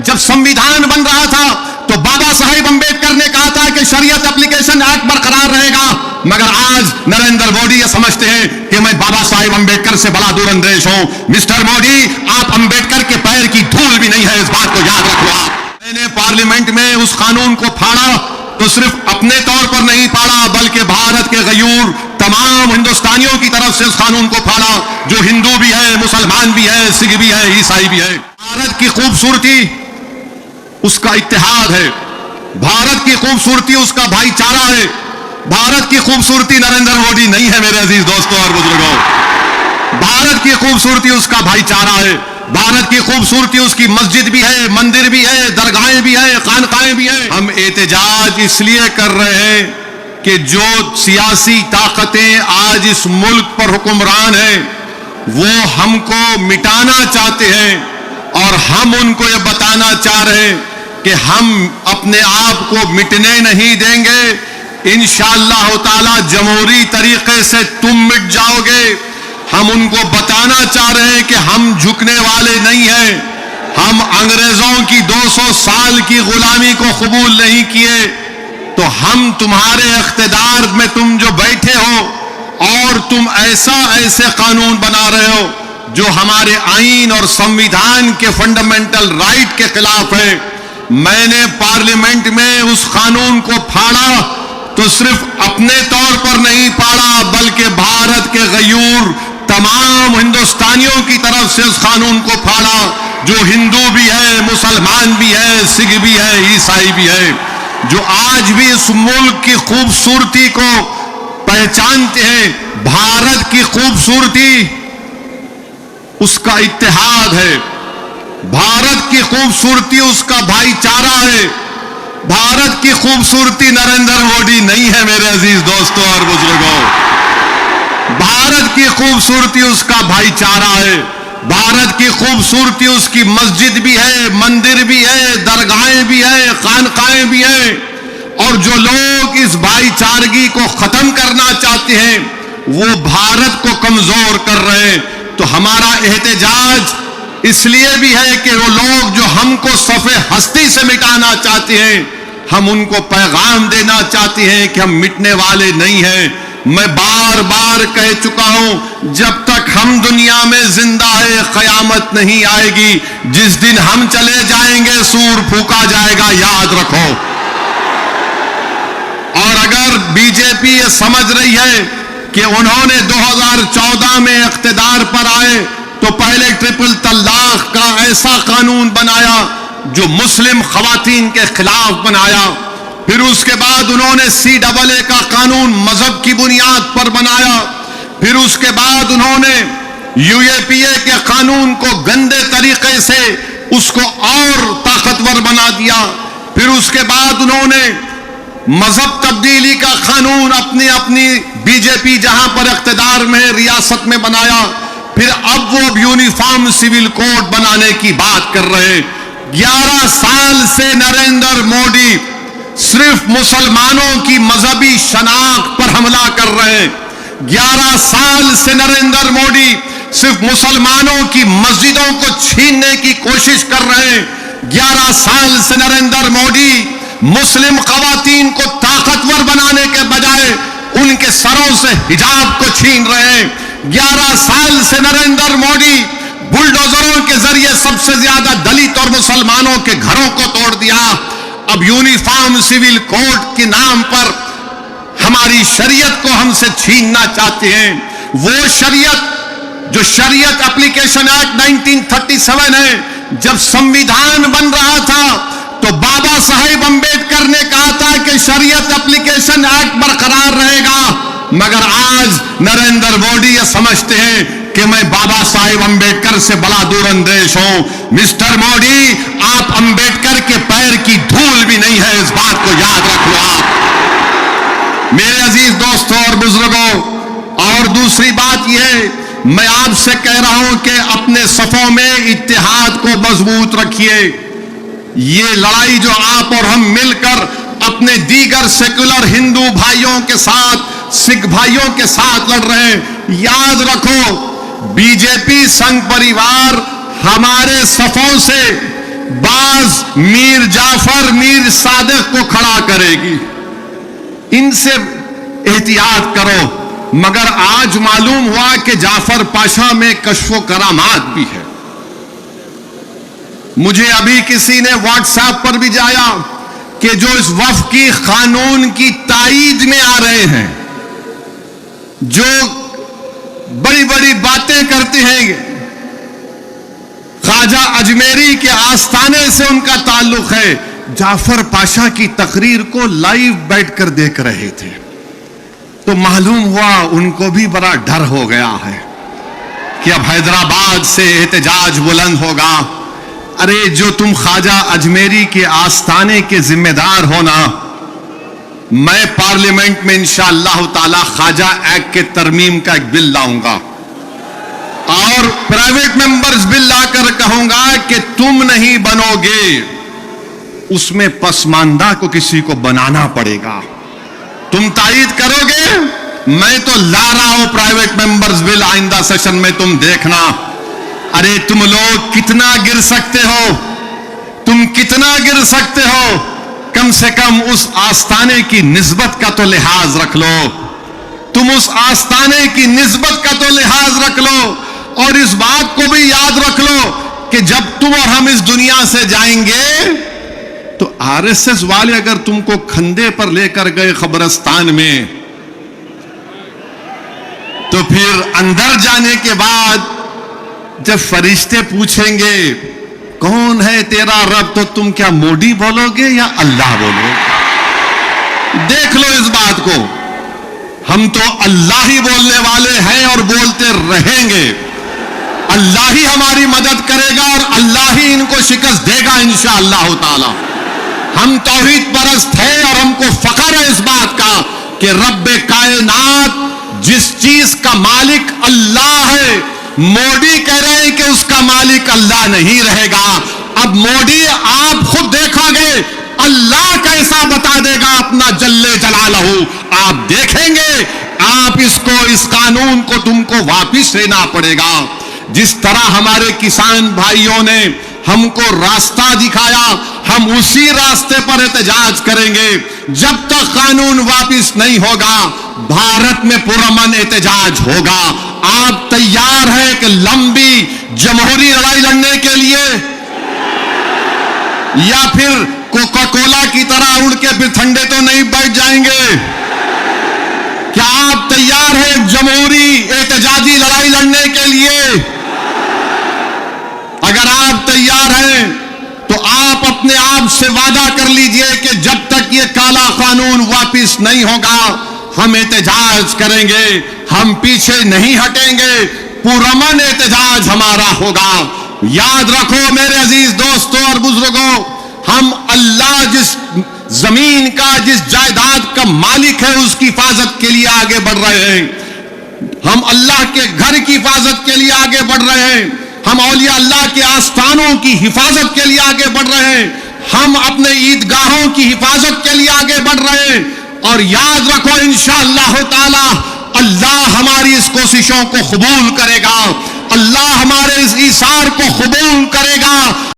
جب संविधान बन रहा था तो बाबा साहेब अंबेडकर ने कहा था कि शरीयत एप्लीकेशन एक्ट बरकरार रहेगा, मगर आज नरेंद्र मोदी ये समझते हैं कि मैं बाबा साहेब अंबेडकर से बड़ा दूरअंदेश हूं। मिस्टर मोदी, आप अंबेडकर के पैर की धूल भी नहीं है, इस बात को याद रखो। आप मैंने पार्लियामेंट में उस कानून को फाड़ा तो सिर्फ अपने तौर पर नहीं फाड़ा, बल्कि भारत के गयूर तमाम हिंदुस्तानियों की तरफ से उस कानून को फाड़ा, जो हिंदू भी है, मुसलमान भी है, सिख भी है, ईसाई भी है। भारत की खूबसूरती उसका इत्तेहाद है, भारत की खूबसूरती उसका भाईचारा है। भारत की खूबसूरती नरेंद्र मोदी नहीं है मेरे अजीज दोस्तों और बुजुर्गों, भारत की खूबसूरती उसका भाईचारा है। भारत की खूबसूरती उसकी मस्जिद भी है, मंदिर भी है, दरगाहें भी है, खानकाएं भी है। हम एहतजाज इसलिए कर रहे हैं कि जो सियासी ताकतें आज इस मुल्क पर हुक्मरान हैं वो हमको मिटाना चाहते हैं और हम उनको ये बताना चाह रहे हैं कि हम अपने आप को मिटने नहीं देंगे। इंशाअल्लाह ताला जमहूरी तरीके से तुम मिट जाओगे। हम उनको बताना चाह रहे हैं कि हम झुकने वाले नहीं हैं। हम अंग्रेजों की 200 साल की गुलामी को कबूल नहीं किए, तो हम तुम्हारे इख्तिदार में तुम जो बैठे हो और तुम ऐसे कानून बना रहे हो जो हमारे आईन और संविधान के फंडामेंटल राइट के खिलाफ है। मैंने पार्लियामेंट में उस कानून को फाड़ा तो सिर्फ अपने तौर पर नहीं फाड़ा, बल्कि भारत के गयूर तमाम हिंदुस्तानियों की तरफ से उस कानून को फाड़ा, जो हिंदू भी है, मुसलमान भी है, सिख भी है, ईसाई भी है, जो आज भी इस मुल्क की खूबसूरती को पहचानते हैं। भारत की खूबसूरती उसका इत्तेहाद है, भारत की खूबसूरती उसका भाईचारा है। भारत की खूबसूरती नरेंद्र मोदी नहीं है मेरे अजीज दोस्तों और बुजुर्गों, भारत की खूबसूरती उसका भाईचारा है। भारत की खूबसूरती उसकी मस्जिद भी है, मंदिर भी है, दरगाहें भी है, खानकाएं भी है। और जो लोग इस भाईचारगी को खत्म करना चाहते हैं वो भारत को कमजोर कर रहे हैं। तो हमारा एहतजाज इसलिए भी है कि वो लोग जो हमको सफ़े हस्ती से मिटाना चाहते हैं, हम उनको पैगाम देना चाहते हैं कि हम मिटने वाले नहीं हैं। मैं बार बार कह चुका हूं, जब तक हम दुनिया में जिंदा है क़यामत नहीं आएगी। जिस दिन हम चले जाएंगे सूर फूका जाएगा, याद रखो। और अगर बीजेपी ये समझ रही है कि उन्होंने 2014 में इख्तिदार पर आए तो पहले ट्रिपल तलाक का ऐसा कानून बनाया जो मुस्लिम खवातीन के खिलाफ बनाया, फिर उसके बाद उन्होंने CAA का कानून मजहब की बुनियाद पर बनाया, फिर उसके बाद उन्होंने UAPA के कानून को गंदे तरीके से उसको और ताकतवर बना दिया, फिर उसके बाद उन्होंने मजहब तब्दीली का कानून अपनी बीजेपी जहां पर इख्तिदार में रियासत में बनाया, फिर अब वो यूनिफॉर्म सिविल कोड बनाने की बात कर रहे हैं। 11 साल से नरेंद्र मोदी सिर्फ मुसलमानों की मजहबी शनाख्त पर हमला कर रहे हैं। 11 साल से नरेंद्र मोदी सिर्फ मुसलमानों की मस्जिदों को छीनने की कोशिश कर रहे हैं। 11 साल से नरेंद्र मोदी मुस्लिम खवातीन को ताकतवर बनाने के बजाय उनके सरों से हिजाब को छीन रहे हैं। 11 साल से नरेंद्र मोदी बुलडोजरों के जरिए सबसे ज्यादा दलित और मुसलमानों के घरों को तोड़ दिया। अब यूनिफॉर्म सिविल कोड के नाम पर हमारी शरीयत को हमसे छीनना चाहते हैं। वो शरीयत जो शरीयत एप्लीकेशन एक्ट 1937 है, जब संविधान बन रहा था तो बाबा साहेब अंबेडकर ने कहा था कि शरीयत एप्लीकेशन एक्ट बरकरार रहेगा, मगर आज नरेंद्र मोदी ये समझते हैं कि मैं बाबा साहेब अंबेडकर से बड़ा दूरअंदेश हूं। मिस्टर मोदी, आप अंबेडकर के पैर की धूल भी नहीं है, इस बात को याद रखो आप मेरे अजीज दोस्तों और बुजुर्गों। और दूसरी बात यह, मैं आपसे कह रहा हूं कि अपने सफों में इत्तेहाद को मजबूत रखिए। ये लड़ाई जो आप और हम मिलकर अपने दीगर सेकुलर हिंदू भाइयों के साथ, सिख भाइयों के साथ लड़ रहे हैं, याद रखो बीजेपी संघ परिवार हमारे सफों से बाज मीर जाफर मीर सादिक को खड़ा करेगी। इनसे एहतियात करो। मगर आज मालूम हुआ कि जाफर पाशा में कश्फो करामात भी है। मुझे अभी किसी ने व्हाट्सएप पर भी जाया कि जो इस वफ की कानून की ताईद में आ रहे हैं, जो बड़ी बड़ी बातें करते हैं, ख्वाजा अजमेरी के आस्थाने से उनका ताल्लुक है, जाफर पाशा की तकरीर को लाइव बैठकर देख रहे थे। तो मालूम हुआ उनको भी बड़ा डर हो गया है कि अब हैदराबाद से एहतजाज बुलंद होगा। अरे जो तुम ख्वाजा अजमेरी के आस्थाने के जिम्मेदार हो ना, मैं पार्लियामेंट में इंशाअल्लाह ताला ख्वाजा एक्ट के तरमीम का एक बिल लाऊंगा और प्राइवेट मेंबर्स बिल लाकर कहूंगा कि तुम नहीं बनोगे, उसमें पसमानदा को किसी को बनाना पड़ेगा। तुम तायीद करोगे, मैं तो ला रहा हूं प्राइवेट मेंबर्स बिल आइंदा सेशन में, तुम देखना। अरे तुम लोग कितना गिर सकते हो, तुम कितना गिर सकते हो, कम से कम उस आस्थाने की निस्बत का तो लिहाज रख लो। तुम उस आस्थाने की निस्बत का तो लिहाज रख लो और इस बात को भी याद रख लो कि जब तुम और हम इस दुनिया से जाएंगे तो आरएसएस वाले अगर तुमको खंदे पर लेकर गए कब्रिस्तान में, तो फिर अंदर जाने के बाद जब फरिश्ते पूछेंगे कौन है तेरा रब, तो तुम क्या मोदी बोलोगे या अल्लाह बोलोगे? देख लो इस बात को। हम तो अल्लाह ही बोलने वाले हैं और बोलते रहेंगे। अल्लाह ही हमारी मदद करेगा और अल्लाह ही इनको शिकस्त देगा इंशाअल्लाह ताला। हम तौहीद परस्त हैं और हमको फख्र है इस बात का कि रब्बे कायनात जिस चीज का मालिक अल्लाह है, मोदी कह रहे हैं कि उसका मालिक अल्लाह नहीं रहेगा। अब मोदी आप खुद देखोगे अल्लाह कैसा बता देगा अपना जल्ले जलालहू, आप देखेंगे। आप इसको, इस कानून को तुमको वापिस लेना पड़ेगा। जिस तरह हमारे किसान भाइयों ने हमको रास्ता दिखाया, हम उसी रास्ते पर एहतजाज करेंगे। जब तक कानून वापिस नहीं होगा, भारत में पुरअमन एहतजाज होगा। आप तैयार हैं कि लंबी जमहूरी लड़ाई लड़ने के लिए, या फिर कोका कोला की तरह उड़ के फिर ठंडे तो नहीं बैठ जाएंगे? क्या आप तैयार हैं जमहूरी एहतजाजी लड़ाई लड़ने के लिए? अगर आप तैयार हैं तो आप अपने आप से वादा कर लीजिए कि जब तक ये काला कानून वापिस नहीं होगा, हम एहतजाज करेंगे, हम पीछे नहीं हटेंगे, पुरअमन एहतजाज हमारा होगा। याद रखो मेरे अजीज दोस्तों और बुजुर्गों, हम अल्लाह जिस जमीन का, जिस जायदाद का मालिक है, उसकी हिफाजत के लिए आगे बढ़ रहे हैं। हम अल्लाह के घर की हिफाजत के लिए आगे बढ़ रहे हैं। हम औलिया अल्लाह के आस्थानों की हिफाजत के लिए आगे बढ़ रहे हैं। हम अपने ईदगाहों की हिफाजत के लिए आगे बढ़ रहे हैं। और याद रखो इंशाअल्लाह ताला अल्लाह हमारी इस कोशिशों को कबूल करेगा, अल्लाह हमारे इस ईसार को कबूल करेगा।